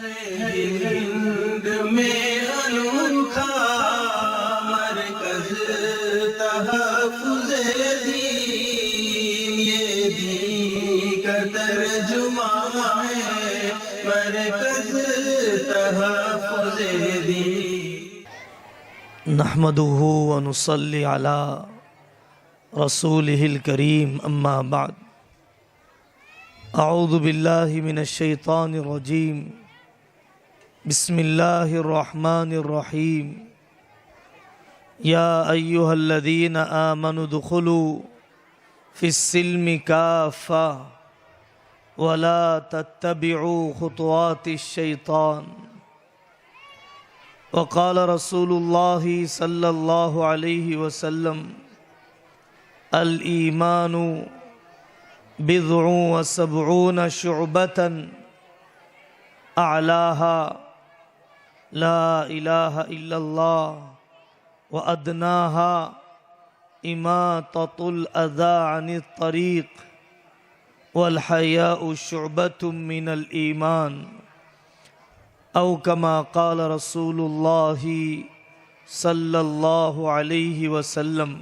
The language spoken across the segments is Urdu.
ہند میں انوکھا مرکز تحفظ دین، یہ دین کا ترجمہ ہے مرکز تحفظ دین۔ نحمده ونصلي على رسوله الكريم، اما بعد، اعوذ باللہ من الشیطان الرجیم، بسم اللہ الرحمن الرحیم۔ یا ایہا الذین آمنوا ادخلوا فی السلم کافہ ولا تتبعوا خطوات الشیطان۔ وقال رسول اللہ صلی اللہ علیہ وسلم: الایمان بضع وسبعون شعبة اعلاها لا الہ الا اللہ وادناها اماطة الاذى عن الطریق والحیاء شعبة من الایمان، او کما قال رسول اللہ صلی اللہ علیہ وسلم۔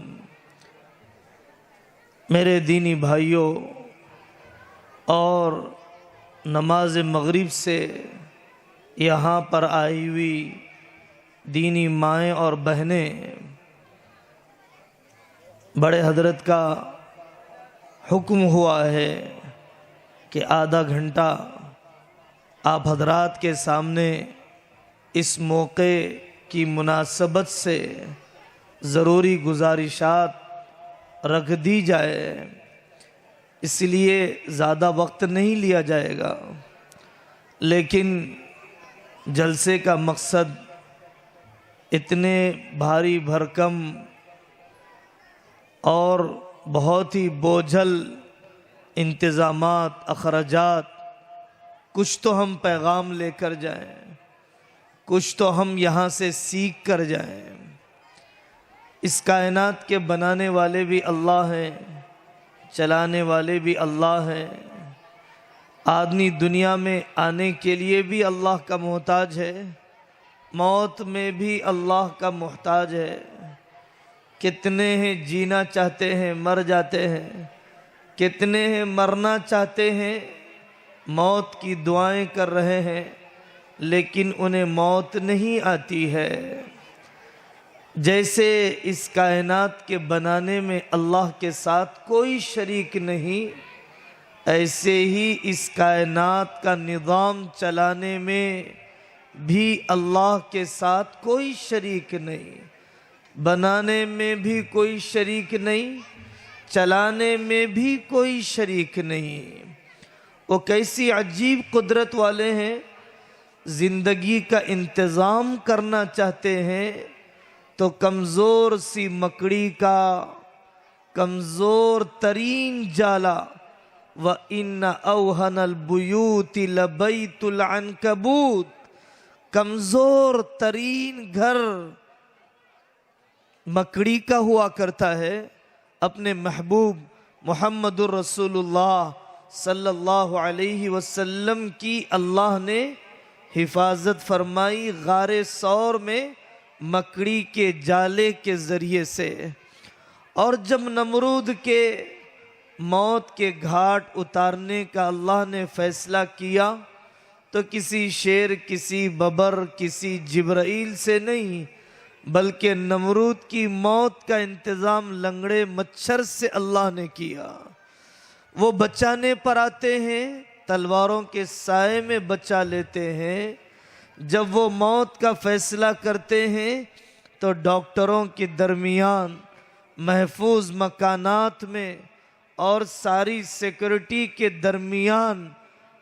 میرے دینی بھائیوں اور نماز مغرب سے یہاں پر آئی ہوئی دینی مائیں اور بہنیں، بڑے حضرت کا حکم ہوا ہے کہ آدھا گھنٹہ آپ حضرات کے سامنے اس موقع کی مناسبت سے ضروری گزارشات رکھ دی جائے، اس لیے زیادہ وقت نہیں لیا جائے گا، لیکن جلسے کا مقصد اتنے بھاری بھرکم اور بہت ہی بوجھل انتظامات، اخراجات، کچھ تو ہم پیغام لے کر جائیں، کچھ تو ہم یہاں سے سیکھ کر جائیں۔ اس کائنات کے بنانے والے بھی اللہ ہیں، چلانے والے بھی اللہ ہیں، آدمی دنیا میں آنے کے لیے بھی اللہ کا محتاج ہے، موت میں بھی اللہ کا محتاج ہے۔ کتنے ہیں جینا چاہتے ہیں مر جاتے ہیں، کتنے ہیں مرنا چاہتے ہیں موت کی دعائیں کر رہے ہیں، لیکن انہیں موت نہیں آتی ہے۔ جیسے اس کائنات کے بنانے میں اللہ کے ساتھ کوئی شریک نہیں، ایسے ہی اس کائنات کا نظام چلانے میں بھی اللہ کے ساتھ کوئی شریک نہیں، بنانے میں بھی کوئی شریک نہیں، چلانے میں بھی کوئی شریک نہیں۔ وہ کیسی عجیب قدرت والے ہیں، زندگی کا انتظام کرنا چاہتے ہیں تو کمزور سی مکڑی کا کمزور ترین جالا، وَإِنَّ أَوْهَنَ الْبُيُوتِ لَبَيْتُ الْعَنْكَبُوتِ، کمزور ترین گھر مکڑی کا ہوا کرتا ہے۔ اپنے محبوب محمد الرسول اللہ صلی اللہ علیہ وسلم کی اللہ نے حفاظت فرمائی غار ثور میں مکڑی کے جالے کے ذریعے سے، اور جب نمرود کے موت کے گھاٹ اتارنے کا اللہ نے فیصلہ کیا تو کسی شیر، کسی ببر، کسی جبرائیل سے نہیں، بلکہ نمرود کی موت کا انتظام لنگڑے مچھر سے اللہ نے کیا۔ وہ بچانے پر آتے ہیں، تلواروں کے سائے میں بچا لیتے ہیں، جب وہ موت کا فیصلہ کرتے ہیں تو ڈاکٹروں کے درمیان محفوظ مکانات میں اور ساری سیکورٹی کے درمیان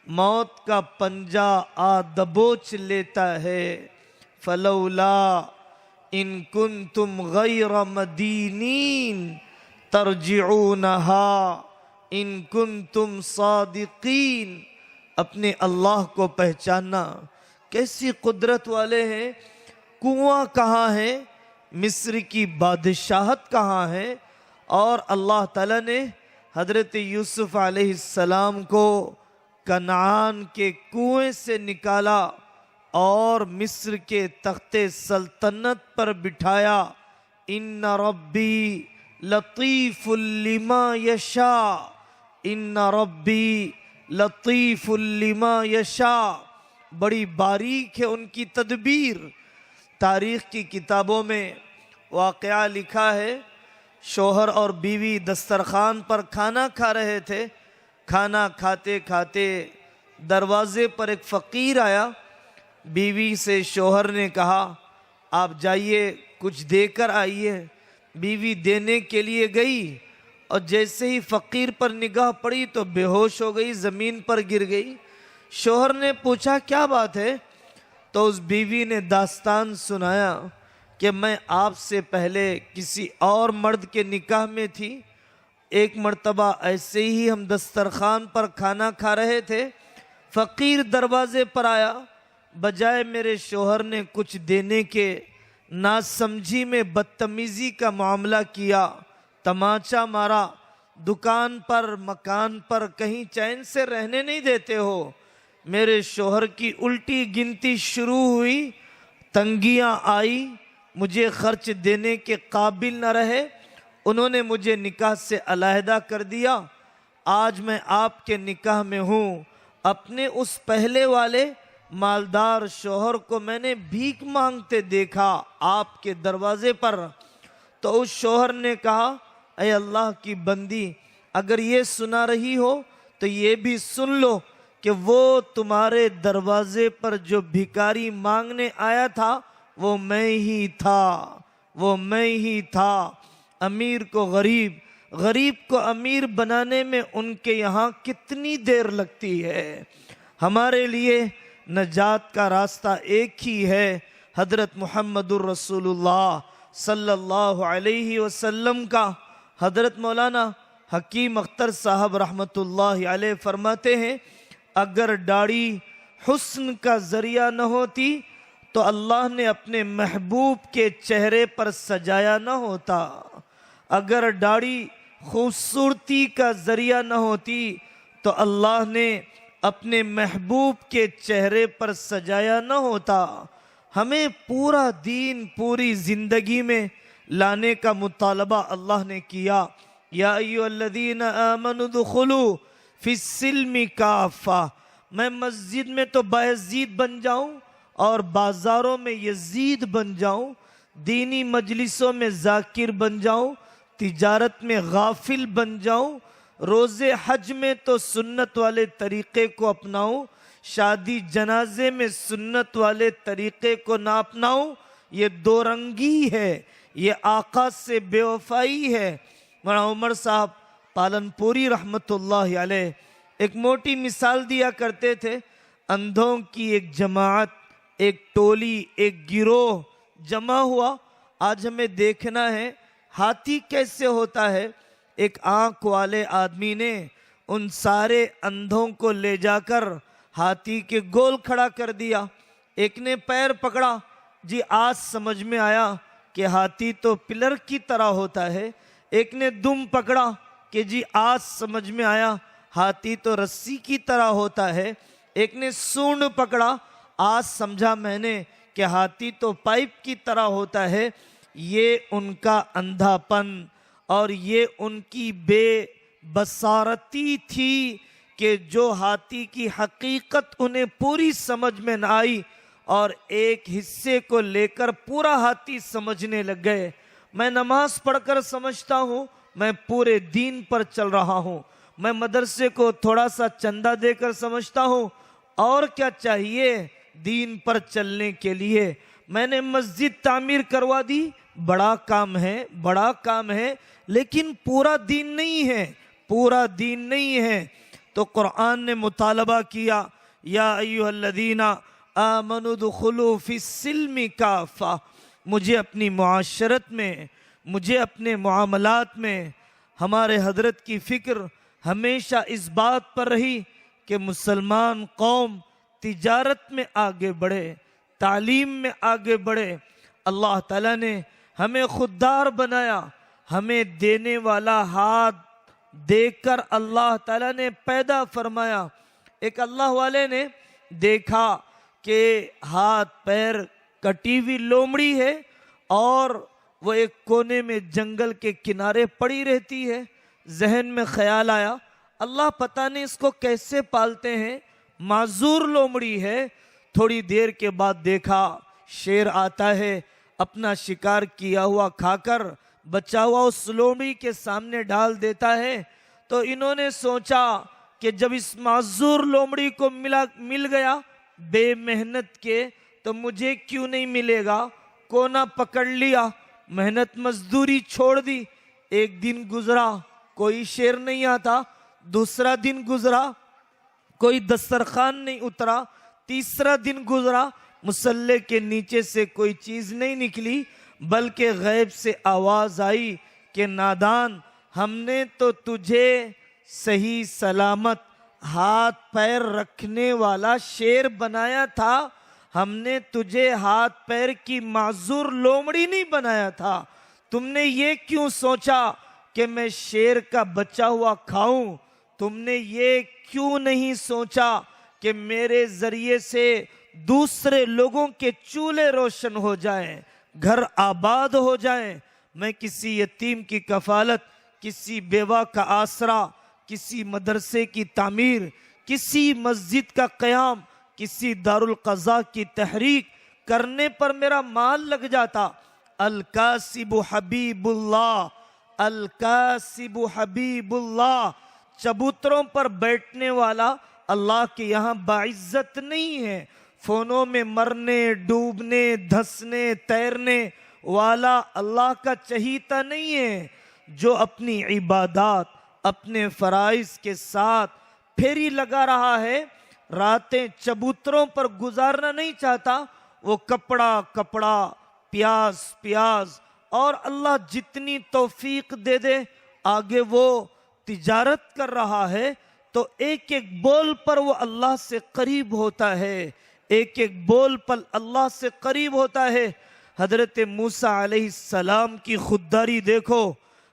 موت کا پنجہ دبوچ لیتا ہے۔ فلولا ان کنتم غیر مدینین ترجعونہا ان کنتم صادقین۔ اپنے اللہ کو پہچاننا، کیسی قدرت والے ہیں۔ کنواں کہاں ہے، مصر کی بادشاہت کہاں ہے، اور اللہ تعالیٰ نے حضرت یوسف علیہ السلام کو کنعان کے کنویں سے نکالا اور مصر کے تخت سلطنت پر بٹھایا۔ ان ربی لطیف لما یشاء، ان ربی لطیف لما یشاء، بڑی باریک ہے ان کی تدبیر۔ تاریخ کی کتابوں میں واقعہ لکھا ہے، شوہر اور بیوی دسترخوان پر کھانا کھا رہے تھے۔ کھانا کھاتے کھاتے دروازے پر ایک فقیر آیا۔ بیوی سے شوہر نے کہا آپ جائیے کچھ دے کر آئیے۔ بیوی دینے کے لیے گئی اور جیسے ہی فقیر پر نگاہ پڑی تو بے ہوش ہو گئی، زمین پر گر گئی۔ شوہر نے پوچھا کیا بات ہے؟ تو اس بیوی نے داستان سنایا کہ میں آپ سے پہلے کسی اور مرد کے نکاح میں تھی۔ ایک مرتبہ ایسے ہی ہم دسترخوان پر کھانا کھا رہے تھے، فقیر دروازے پر آیا، بجائے میرے شوہر نے کچھ دینے کے ناسمجھی میں بدتمیزی کا معاملہ کیا، تماچا مارا، دکان پر مکان پر کہیں چین سے رہنے نہیں دیتے ہو۔ میرے شوہر کی الٹی گنتی شروع ہوئی، تنگیاں آئی، مجھے خرچ دینے کے قابل نہ رہے، انہوں نے مجھے نکاح سے علیحدہ کر دیا۔ آج میں آپ کے نکاح میں ہوں۔ اپنے اس پہلے والے مالدار شوہر کو میں نے بھیک مانگتے دیکھا آپ کے دروازے پر۔ تو اس شوہر نے کہا اے اللہ کی بندی، اگر یہ سنا رہی ہو تو یہ بھی سن لو کہ وہ تمہارے دروازے پر جو بھکاری مانگنے آیا تھا وہ میں ہی تھا، وہ میں ہی تھا۔ امیر کو غریب، غریب کو امیر بنانے میں ان کے یہاں کتنی دیر لگتی ہے۔ ہمارے لیے نجات کا راستہ ایک ہی ہے، حضرت محمد الرسول اللہ صلی اللہ علیہ وسلم کا۔ حضرت مولانا حکیم اختر صاحب رحمۃ اللہ علیہ فرماتے ہیں اگر داڑھی حسن کا ذریعہ نہ ہوتی تو اللہ نے اپنے محبوب کے چہرے پر سجایا نہ ہوتا۔ اگر داڑھی خوبصورتی کا ذریعہ نہ ہوتی تو اللہ نے اپنے محبوب کے چہرے پر سجایا نہ ہوتا۔ ہمیں پورا دین پوری زندگی میں لانے کا مطالبہ اللہ نے کیا۔ یا ایھا الذین آمنوا ادخلوا فی السلم کافہ، میں مسجد میں تو بایزید بن جاؤں اور بازاروں میں یزید بن جاؤں، دینی مجلسوں میں ذاکر بن جاؤں، تجارت میں غافل بن جاؤں، روزے حج میں تو سنت والے طریقے کو اپناؤں، شادی جنازے میں سنت والے طریقے کو نہ اپناؤں، یہ دو رنگی ہے، یہ آقا سے بے وفائی ہے۔ مولانا عمر صاحب پالنپوری رحمت اللہ علیہ ایک موٹی مثال دیا کرتے تھے۔ اندھوں کی ایک جماعت، ایک ٹولی، ایک گروہ جمع ہوا۔ آج ہمیں دیکھنا ہے ہاتھی کیسے ہوتا ہے۔ ایک آنکھ والے آدمی نے ان سارے اندھوں کو لے جا کر ہاتھی کے گول کھڑا کر دیا۔ ایک نے پیر پکڑا، جی آج سمجھ میں آیا کہ ہاتھی تو پلر کی طرح ہوتا ہے۔ ایک نے دم پکڑا کہ جی آج سمجھ میں آیا ہاتھی تو رسی کی طرح ہوتا ہے۔ ایک نے سونڈ پکڑا، آج سمجھا میں نے کہ ہاتھی تو پائپ کی طرح ہوتا ہے۔ یہ ان کا اندھا پن اور یہ ان کی بے بصارتی تھی کہ جو ہاتھی کی حقیقت انہیں پوری سمجھ میں نہ آئی اور ایک حصے کو لے کر پورا ہاتھی سمجھنے لگ گئے۔ میں نماز پڑھ کر سمجھتا ہوں میں پورے دین پر چل رہا ہوں، میں مدرسے کو تھوڑا سا چندہ دے کر سمجھتا ہوں، اور کیا چاہیے دین پر چلنے کے لیے؟ میں نے مسجد تعمیر کروا دی، بڑا کام ہے، بڑا کام ہے، لیکن پورا دین نہیں ہے، پورا دین نہیں ہے۔ تو قرآن نے مطالبہ کیا یا ایھا الذین آمنوا ادخلوا فی السلم کافہ، مجھے اپنی معاشرت میں، مجھے اپنے معاملات میں، ہمارے حضرت کی فکر ہمیشہ اس بات پر رہی کہ مسلمان قوم تجارت میں آگے بڑھے، تعلیم میں آگے بڑھے۔ اللہ تعالیٰ نے ہمیں خوددار بنایا، ہمیں دینے والا ہاتھ دے کر اللہ تعالیٰ نے پیدا فرمایا۔ ایک اللہ والے نے دیکھا کہ ہاتھ پیر کٹی ہوئی لومڑی ہے اور وہ ایک کونے میں جنگل کے کنارے پڑی رہتی ہے۔ ذہن میں خیال آیا اللہ پتہ نہیں اس کو کیسے پالتے ہیں، معذور لومڑی ہے۔ تھوڑی دیر کے بعد دیکھا شیر آتا ہے، اپنا شکار کیا ہوا کھا کر بچا ہوا اس لومڑی کے سامنے ڈال دیتا ہے۔ تو انہوں نے سوچا کہ جب اس معذور لومڑی کو مل گیا بے محنت کے تو مجھے کیوں نہیں ملے گا، کونا پکڑ لیا، محنت مزدوری چھوڑ دی۔ ایک دن گزرا کوئی شیر نہیں آتا، دوسرا دن گزرا کوئی دسترخوان نہیں اترا، تیسرا دن گزرا مسلح کے نیچے سے کوئی چیز نہیں نکلی، بلکہ غیب سے آواز آئی کہ نادان، ہم نے تو تجھے صحیح سلامت ہاتھ پیر رکھنے والا شیر بنایا تھا، ہم نے تجھے ہاتھ پیر کی معذور لومڑی نہیں بنایا تھا۔ تم نے یہ کیوں سوچا کہ میں شیر کا بچا ہوا کھاؤں؟ تم نے یہ کیوں نہیں سوچا کہ میرے ذریعے سے دوسرے لوگوں کے چولہے روشن ہو جائیں، گھر آباد ہو جائیں، میں کسی یتیم کی کفالت، کسی بیوہ کا آسرا، کسی مدرسے کی تعمیر، کسی مسجد کا قیام، کسی دارالقضاء کی تحریک کرنے پر میرا مال لگ جاتا۔ الکاسب حبیب اللہ، الکاسب حبیب اللہ، چبوتروں پر بیٹھنے والا اللہ کے یہاں باعزت نہیں ہے، فونوں میں مرنے ڈوبنے دھسنے تیرنے والا اللہ کا چہیتا نہیں ہے۔ جو اپنی عبادات اپنے فرائض کے ساتھ پھیری لگا رہا ہے، راتیں چبوتروں پر گزارنا نہیں چاہتا، وہ کپڑا پیاز اور اللہ جتنی توفیق دے دے آگے وہ تجارت کر رہا ہے، تو ایک ایک بول پر وہ اللہ سے قریب ہوتا ہے، ایک ایک بول پر اللہ سے قریب ہوتا ہے۔ حضرت موسیٰ علیہ السلام کی خودداری دیکھو،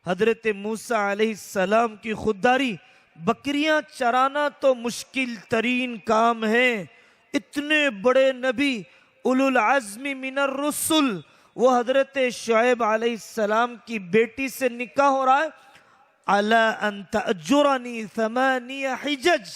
حضرت موسیٰ علیہ السلام کی خودداری، بکریاں چرانا تو مشکل ترین کام ہے، اتنے بڑے نبی اولو العزم من الرسل، وہ حضرت شعیب علیہ السلام کی بیٹی سے نکاح ہو رہا ہے، عَلَىٰ أَن تَأْجُرَنِي 8 حِجَج،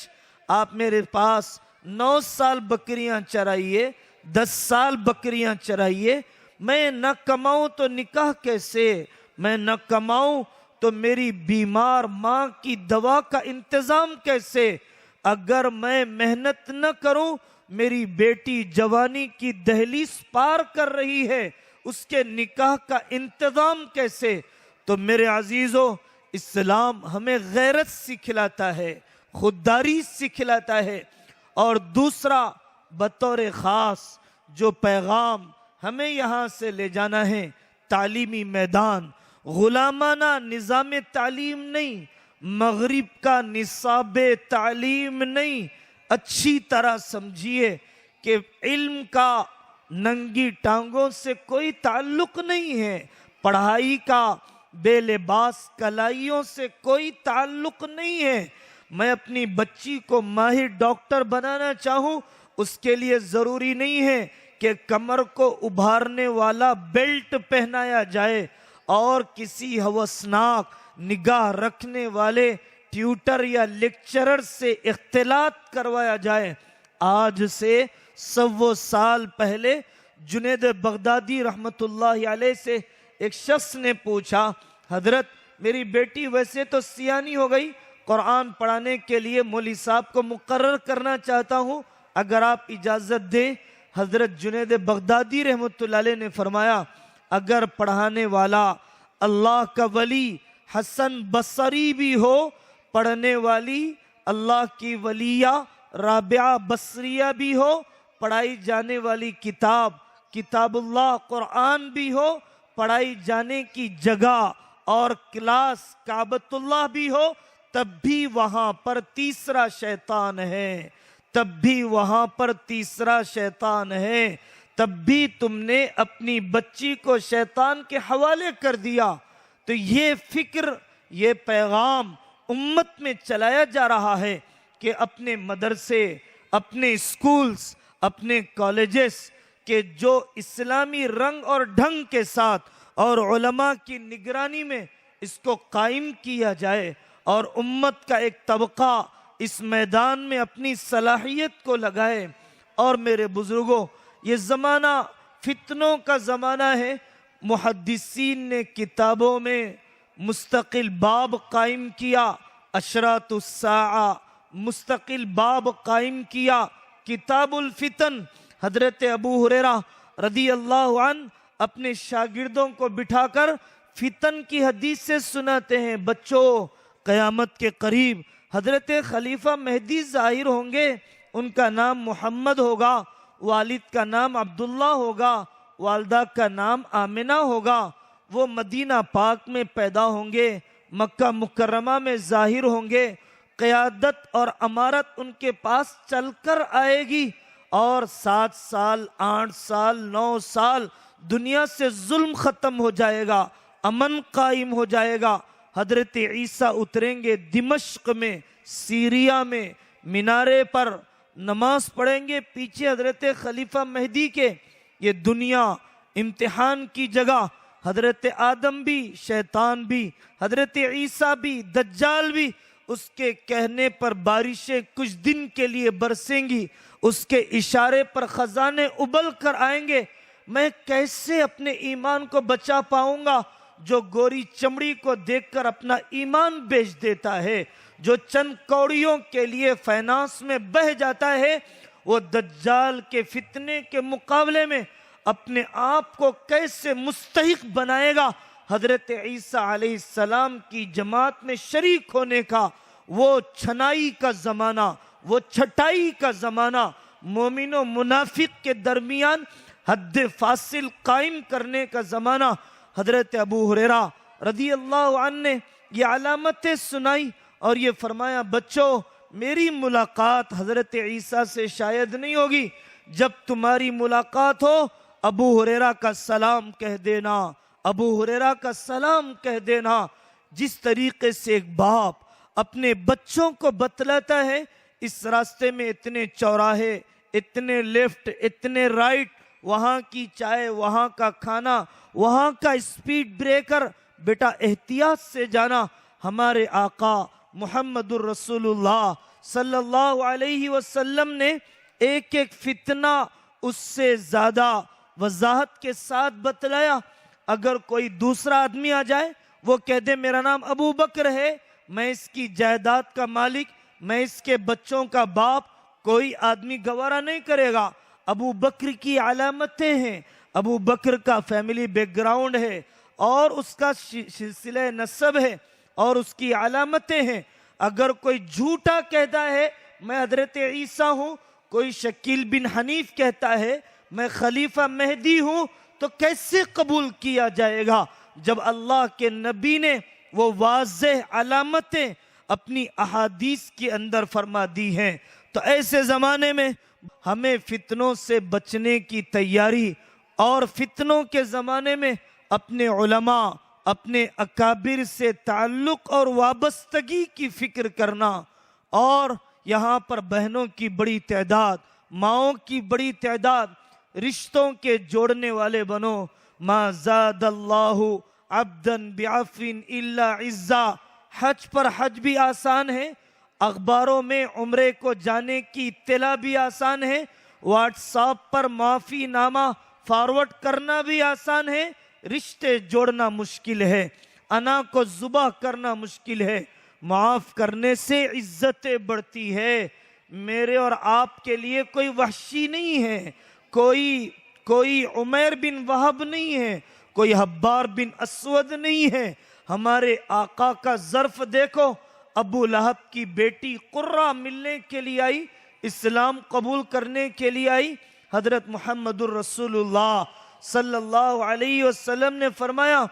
آپ میرے پاس 9 سال بکریاں چرائیے، 10 سال بکریاں چرائیے، میں نہ کماؤں تو نکاح کیسے، میں نہ کماؤں تو میری بیمار ماں کی دوا کا انتظام کیسے، اگر میں محنت نہ کروں میری بیٹی جوانی کی دہلیز پار کر رہی ہے، اس کے نکاح کا انتظام کیسے۔ تو میرے عزیزو، اسلام ہمیں غیرت سکھلاتا ہے، خودداری سکھلاتا ہے۔ اور دوسرا بطور خاص جو پیغام ہمیں یہاں سے لے جانا ہے، تعلیمی میدان، غلامانہ نظام تعلیم نہیں، مغرب کا نصاب تعلیم نہیں۔ اچھی طرح سمجھیے کہ علم کا ننگی ٹانگوں سے کوئی تعلق نہیں ہے، پڑھائی کا بے لباس کلائیوں سے کوئی تعلق نہیں ہے۔ میں اپنی بچی کو ماہر ڈاکٹر بنانا چاہوں، اس کے لیے ضروری نہیں ہے کہ کمر کو ابھارنے والا بیلٹ پہنایا جائے اور کسی ہوسناک نگاہ رکھنے والے ٹیوٹر یا لیکچرر سے اختلاط کروایا جائے۔ آج سے 100 سال پہلے جنید بغدادی رحمت اللہ علیہ سے ایک شخص نے پوچھا، حضرت میری بیٹی ویسے تو سیانی ہو گئی، قرآن پڑھانے کے لیے مولوی صاحب کو مقرر کرنا چاہتا ہوں، اگر آپ اجازت دیں۔ حضرت جنید بغدادی رحمت اللہ علیہ نے فرمایا، اگر پڑھانے والا اللہ کا ولی حسن بصری بھی ہو، پڑھنے والی اللہ کی ولیہ رابعہ بصریہ بھی ہو، پڑھائی جانے والی کتاب اللہ قرآن بھی ہو، پڑھائی جانے کی جگہ اور کلاس کعبۃ اللہ بھی ہو، تب بھی وہاں پر تیسرا شیطان ہے، تب بھی وہاں پر تیسرا شیطان ہے، تب بھی تم نے اپنی بچی کو شیطان کے حوالے کر دیا۔ تو یہ فکر، یہ پیغام امت میں چلایا جا رہا ہے کہ اپنے مدرسے، اپنے اسکولز، اپنے کالجز کے جو اسلامی رنگ اور ڈھنگ کے ساتھ اور علماء کی نگرانی میں اس کو قائم کیا جائے اور امت کا ایک طبقہ اس میدان میں اپنی صلاحیت کو لگائے۔ اور میرے بزرگوں، یہ زمانہ فتنوں کا زمانہ ہے۔ محدثین نے کتابوں میں مستقل باب قائم کیا، اشراط الساعہ، مستقل باب قائم کیا، کتاب الفتن۔ حضرت ابو ہریرہ رضی اللہ عنہ اپنے شاگردوں کو بٹھا کر فتن کی حدیث سے سناتے ہیں، بچوں قیامت کے قریب حضرت خلیفہ مہدی ظاہر ہوں گے، ان کا نام محمد ہوگا، والد کا نام عبداللہ ہوگا، والدہ کا نام آمنہ ہوگا، وہ مدینہ پاک میں پیدا ہوں گے، مکہ مکرمہ میں ظاہر ہوں گے، قیادت اور امارت ان کے پاس چل کر آئے گی، اور 7 سال 8 سال 9 سال دنیا سے ظلم ختم ہو جائے گا، امن قائم ہو جائے گا۔ حضرت عیسیٰ اتریں گے دمشق میں، سیریا میں، مینارے پر نماز پڑھیں گے پیچھے حضرت خلیفہ مہدی کے۔ یہ دنیا امتحان کی جگہ، حضرت آدم بھی، شیطان بھی، حضرت عیسیٰ بھی، دجال بھی، اس کے کہنے پر بارشیں کچھ دن کے لیے برسیں گی، اس کے اشارے پر خزانے ابل کر آئیں گے۔ میں کیسے اپنے ایمان کو بچا پاؤں گا؟ جو گوری چمڑی کو دیکھ کر اپنا ایمان بیچ دیتا ہے، جو چند کوڑیوں کے لیے فائنانس میں بہہ جاتا ہے، وہ دجال کے فتنے کے مقابلے میں اپنے آپ کو کیسے مستحق بنائے گا حضرت عیسیٰ علیہ السلام کی جماعت میں شریک ہونے کا؟ وہ چھنائی کا زمانہ، وہ چھٹائی کا زمانہ، مومن و منافق کے درمیان حد فاصل قائم کرنے کا زمانہ۔ حضرت ابو ہریرہ رضی اللہ عنہ نے یہ علامتیں سنائی اور یہ فرمایا، بچوں میری ملاقات حضرت عیسیٰ سے شاید نہیں ہوگی، جب تمہاری ملاقات ہو ابو ہریرہ کا سلام کہہ دینا، ابو ہریرہ کا سلام کہہ دینا۔ جس طریقے سے ایک باپ اپنے بچوں کو بتلاتا ہے، اس راستے میں اتنے چوراہے، اتنے لیفٹ، اتنے رائٹ، وہاں کی چائے، وہاں کا کھانا، وہاں کا اسپیڈ بریکر، بیٹا احتیاط سے جانا۔ ہمارے آقا محمد الرسول اللہ صلی اللہ علیہ وسلم نے ایک ایک فتنہ اس سے زیادہ وضاحت کے ساتھ بتلایا۔ اگر کوئی دوسرا آدمی آ جائے، وہ کہہ دے میرا نام ابو بکر ہے، میں اس کی جائیداد کا مالک، میں اس کے بچوں کا باپ، کوئی آدمی گوارا نہیں کرے گا۔ ابو بکر کی علامتیں ہیں، ابو بکر کا فیملی بیک گراؤنڈ ہے اور اس کا سلسلہ نسب ہے اور اس کی علامتیں ہیں۔ اگر کوئی جھوٹا کہتا ہے میں حضرت عیسیٰ ہوں، کوئی شکیل بن حنیف کہتا ہے میں خلیفہ مہدی ہوں، تو کیسے قبول کیا جائے گا جب اللہ کے نبی نے وہ واضح علامتیں اپنی احادیث کے اندر فرما دی ہیں؟ تو ایسے زمانے میں ہمیں فتنوں سے بچنے کی تیاری اور فتنوں کے زمانے میں اپنے علماء، اپنے اکابر سے تعلق اور وابستگی کی فکر کرنا، اور یہاں پر بہنوں کی بڑی تعداد، ماؤں کی بڑی تعداد، رشتوں کے جوڑنے والے بنو۔ ما زاد اللہ عبدا بعفو الا عزا۔ حج پر حج بھی آسان ہے، اخباروں میں عمرے کو جانے کی اطلاع بھی آسان ہے، واٹس ایپ پر معافی نامہ فارورڈ کرنا بھی آسان ہے، رشتے جوڑنا مشکل ہے، انا کو ذبح کرنا مشکل ہے۔ معاف کرنے سے عزتیں بڑھتی ہے۔ میرے اور آپ کے لیے کوئی وحشی نہیں ہے، کوئی عمیر بن وہب نہیں ہے، کوئی حبار بن اسود نہیں ہے۔ ہمارے آقا کا ظرف دیکھو، ابو لہب کی بیٹی قرہ ملنے کے لیے آئی، اسلام قبول کرنے کے لیے آئی۔ حضرت محمد الرسول اللہ صلی اللہ علیہ وسلم نے فرمایا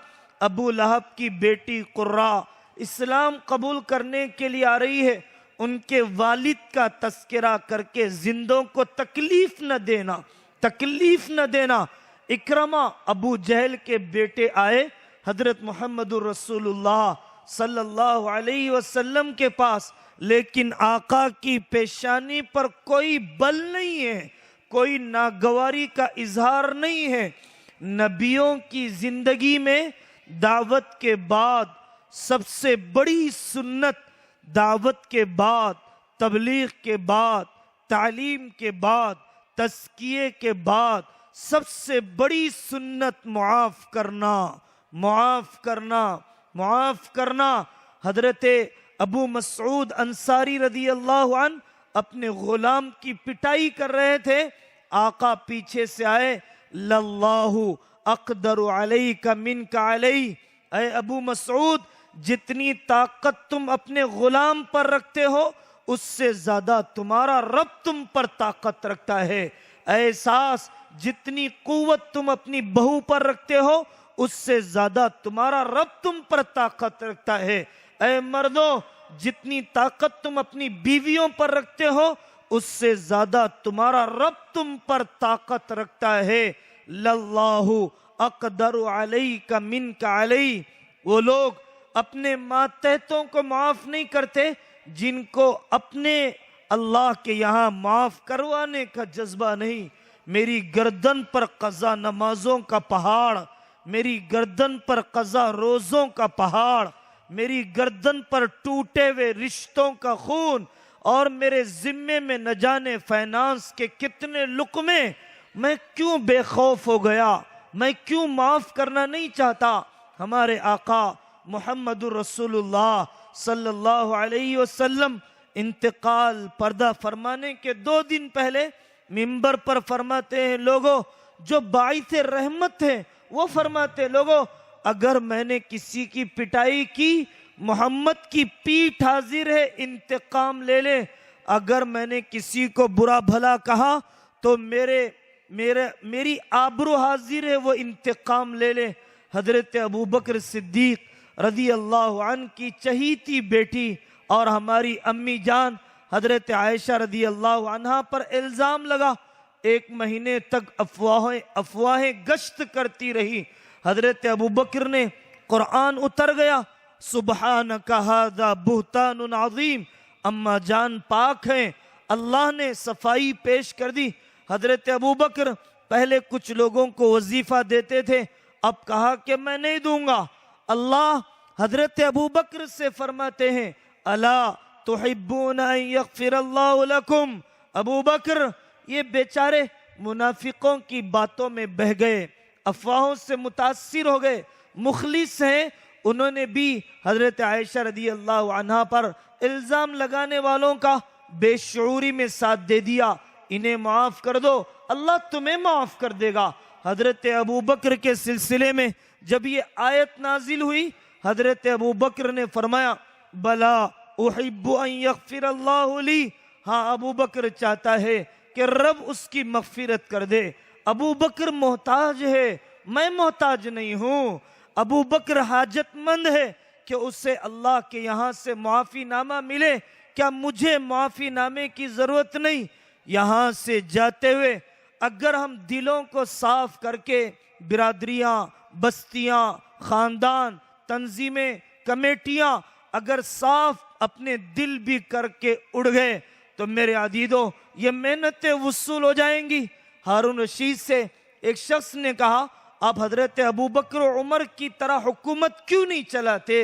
ابو لہب کی بیٹی قرہ اسلام قبول کرنے کے لیے آ رہی ہے، ان کے والد کا تذکرہ کر کے زندوں کو تکلیف نہ دینا، تکلیف نہ دینا۔ اکرمہ ابو جہل کے بیٹے آئے حضرت محمد الرسول اللہ صلی اللہ علیہ وسلم کے پاس، لیکن آقا کی پیشانی پر کوئی بل نہیں ہے، کوئی ناگواری کا اظہار نہیں ہے۔ نبیوں کی زندگی میں دعوت کے بعد سب سے بڑی سنت، دعوت کے بعد، تبلیغ کے بعد، تعلیم کے بعد، تزکیے کے بعد سب سے بڑی سنت معاف کرنا، معاف کرنا، معاف کرنا۔ حضرت ابو مسعود انصاری رضی اللہ عنہ اپنے غلام کی پٹائی کر رہے تھے، آقا پیچھے سے آئے، للہ اقدر علیک منک علی، اے ابو مسعود جتنی طاقت تم اپنے غلام پر رکھتے ہو اس سے زیادہ تمہارا رب تم پر طاقت رکھتا ہے۔ اے ساس جتنی قوت تم اپنی بہو پر رکھتے ہو اس سے زیادہ تمہارا رب تم پر طاقت رکھتا ہے۔ اے مردوں جتنی طاقت تم اپنی بیویوں پر رکھتے ہو اس سے زیادہ تمہارا رب تم پر طاقت رکھتا ہے۔ للہ اقدر علیک منک علی، وہ لوگ اپنے ماتحتوں کو معاف نہیں کرتے جن کو اپنے اللہ کے یہاں معاف کروانے کا جذبہ نہیں۔ میری گردن پر قضا نمازوں کا پہاڑ، میری گردن پر قضا روزوں کا پہاڑ، میری گردن پر ٹوٹے ہوئے رشتوں کا خون، اور میرے ذمے میں نہ جانے فائنانس کے کتنے لقمے، میں کیوں بے خوف ہو گیا؟ میں کیوں معاف کرنا نہیں چاہتا؟ ہمارے آقا محمد الرسول اللہ صلی اللہ علیہ وسلم انتقال پردہ فرمانے کے 2 دن پہلے منبر پر فرماتے ہیں، لوگوں جو باعث رحمت ہے وہ فرماتے، لوگوں اگر میں نے کسی کی پٹائی کی، محمد کی پیٹھ حاضر ہے، انتقام لے لے۔ اگر میں نے کسی کو برا بھلا کہا تو میری آبرو حاضر ہے، وہ انتقام لے لے۔ حضرت ابوبکر صدیق رضی اللہ عنہ کی چہیتی بیٹی اور ہماری امی جان حضرت عائشہ رضی اللہ عنہا پر الزام لگا، 1 مہینے تک افواہیں گشت کرتی رہی۔ حضرت ابوبکر نے قرآن اتر گیا، سبحانک ھذا بہتان عظیم، اما جان پاک ہیں، اللہ نے صفائی پیش کر دی۔ حضرت ابوبکر پہلے کچھ لوگوں کو وظیفہ دیتے تھے، اب کہا کہ میں نہیں دوں گا۔ اللہ حضرت ابوبکر سے فرماتے ہیں، الا تحبون ان یغفر اللہ لکم، ابوبکر یہ بیچارے منافقوں کی باتوں میں بہہ گئے، افواہوں سے متاثر ہو گئے، مخلص ہیں، انہوں نے بھی حضرت عائشہ رضی اللہ عنہا پر الزام لگانے والوں کا بے شعوری میں ساتھ دے دیا، انہیں معاف کر دو، اللہ تمہیں معاف کر دے گا۔ حضرت ابوبکر کے سلسلے میں جب یہ آیت نازل ہوئی، حضرت ابوبکر نے فرمایا، بلا احب ان یغفر اللہ لی، ہاں ابوبکر چاہتا ہے کہ رب اس کی مغفرت کر دے۔ ابوبکر محتاج ہے، میں محتاج نہیں ہوں۔ ابوبکر حاجت مند ہے کہ اسے اللہ کے یہاں سے معافی نامہ ملے، کیا مجھے معافی نامے کی ضرورت نہیں؟ یہاں سے جاتے ہوئے اگر ہم دلوں کو صاف کر کے برادریاں، بستیاں، خاندان، تنظیمیں، کمیٹیاں اگر صاف اپنے دل بھی کر کے اڑ گئے تو میرے عزیزو یہ محنتیں وصول ہو جائیں گی۔ ہارون رشید سے ایک شخص نے کہا، آپ حضرت ابوبکر و عمر کی طرح حکومت کیوں نہیں چلاتے؟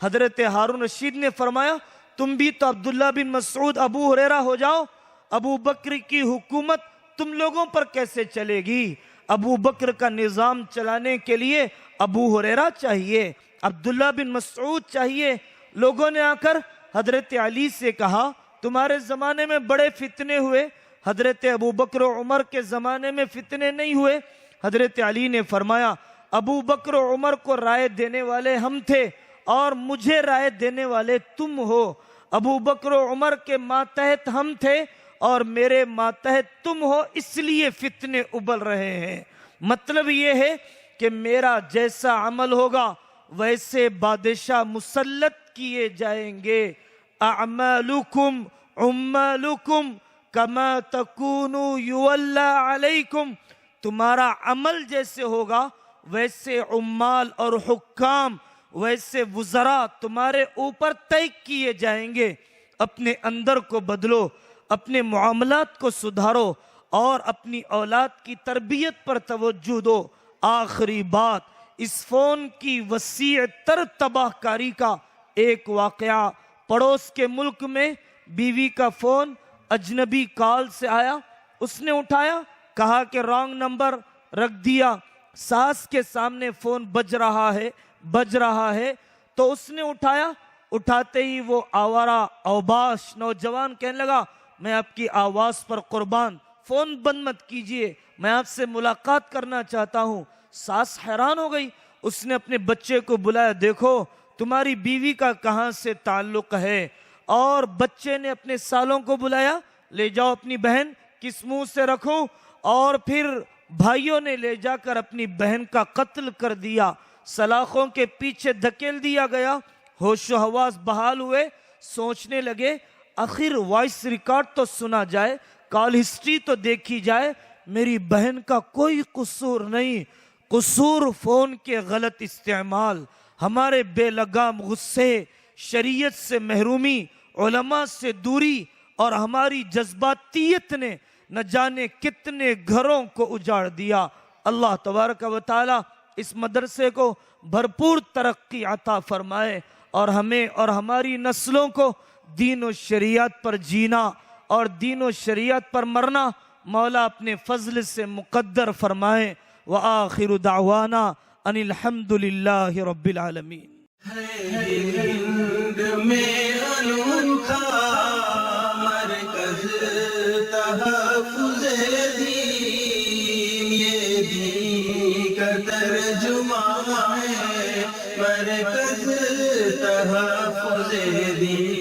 حضرت ہارون رشید نے فرمایا، تم بھی تو عبداللہ بن مسعود، ابو ہریرہ ہو جاؤ، ابو بکر کی حکومت تم لوگوں پر کیسے چلے گی؟ ابو بکر کا نظام چلانے کے لیے ابو ہریرہ چاہیے، عبداللہ بن مسعود چاہیے۔ لوگوں نے آ کر حضرت علی سے کہا، تمہارے زمانے میں بڑے فتنے ہوئے، حضرت ابو بکر و عمر کے زمانے میں فتنے نہیں ہوئے۔ حضرت علی نے فرمایا، ابو بکر و عمر کو رائے دینے والے ہم تھے اور مجھے رائے دینے والے تم ہو۔ ابو بکر و عمر کے ماتحت ہم تھے اور میرے ماتحت تم ہو، اس لیے فتنے ابل رہے ہیں۔ مطلب یہ ہے کہ میرا جیسا عمل ہوگا ویسے بادشاہ مسلط کیے جائیں گے۔ اعمالکم عمالکم کما تکونوا یولی علیکم، تمہارا عمل جیسے ہوگا ویسے عمال اور حکام، ویسے وزراء تمہارے اوپر طے کیے جائیں گے۔ اپنے اندر کو بدلو، اپنے معاملات کو سدھارو، اور اپنی اولاد کی تربیت پر توجہ دو۔ آخری بات، اس فون کی وسیع تر تباہ کاری کا ایک واقعہ، پڑوس کے ملک میں بیوی کا فون اجنبی کال سے آیا، اس نے اٹھایا، کہا کہ رانگ نمبر، رکھ دیا۔ ساس کے سامنے فون بج رہا ہے تو اس نے اٹھایا، اٹھاتے ہی وہ آوارہ اوباش نوجوان کہنے لگا میں آپ کی آواز پر قربان، فون بند مت کیجئے، میں آپ سے ملاقات کرنا چاہتا ہوں۔ ساس حیران ہو گئی، اس نے اپنے بچے کو بلایا، دیکھو تمہاری بیوی کا کہاں سے تعلق ہے، اور بچے نے اپنے سالوں کو بلایا، لے جاؤ اپنی بہن، کس منہ سے رکھوں، اور پھر بھائیوں نے لے جا کر اپنی بہن کا قتل کر دیا، سلاخوں کے پیچھے دھکیل دیا گیا۔ ہوش و حواس بحال ہوئے، سوچنے لگے آخر وائس ریکارڈ تو سنا جائے، کال ہسٹری تو دیکھی جائے، میری بہن کا کوئی قصور نہیں، قصور فون کے غلط استعمال، ہمارے بے لگام غصے، شریعت سے محرومی، علماء سے دوری، اور ہماری جذباتیت نے نہ جانے کتنے گھروں کو اجاڑ دیا۔ اللہ تبارک و تعالی اس مدرسے کو بھرپور ترقی عطا فرمائے، اور ہمیں اور ہماری نسلوں کو دین و شریعت پر جینا اور دین و شریعت پر مرنا مولا اپنے فضل سے مقدر فرمائے۔ وآخر دعوانا ان الحمد للہ رب العالمین۔ ہند میں انوکھا مرکز تحفظ دین، یہ دین کا ترجمہ ہے، مرکز تحفظ دین۔